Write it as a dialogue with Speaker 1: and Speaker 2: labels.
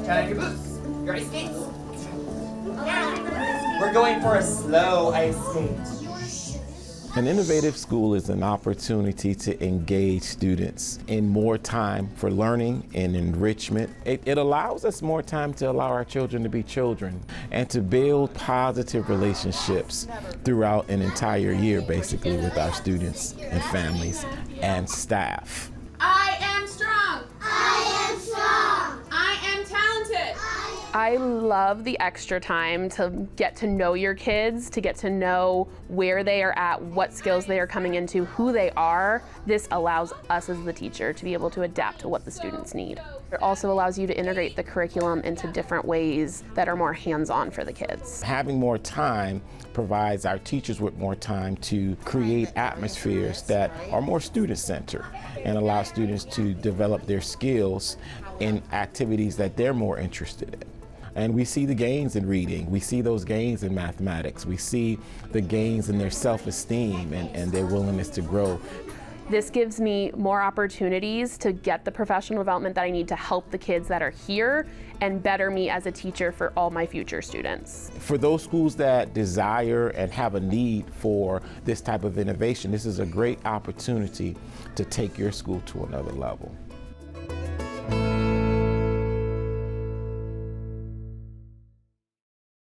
Speaker 1: Try on your boots. Your ice skates. We're going for a slow ice skate.
Speaker 2: An innovative school is an opportunity to engage students in more time for learning and enrichment. It allows us more time to allow our children to be children and to build positive relationships throughout an entire year, basically, with our students and families and staff.
Speaker 3: I am strong.
Speaker 4: I am strong.
Speaker 3: I am talented.
Speaker 5: I love the extra time to get to know your kids, to get to know where they are at, what skills they are coming into, who they are. This allows us as the teacher to be able to adapt to what the students need. It also allows you to integrate the curriculum into different ways that are more hands-on for the kids.
Speaker 2: Having more time provides our teachers with more time to create atmospheres that are more student-centered and allow students to develop their skills in activities that they're more interested in. And we see the gains in reading, we see those gains in mathematics, we see the gains in their self-esteem and their willingness to grow.
Speaker 5: This gives me more opportunities to get the professional development that I need to help the kids that are here and better me as a teacher for all my future students.
Speaker 2: For those schools that desire and have a need for this type of innovation, this is a great opportunity to take your school to another level.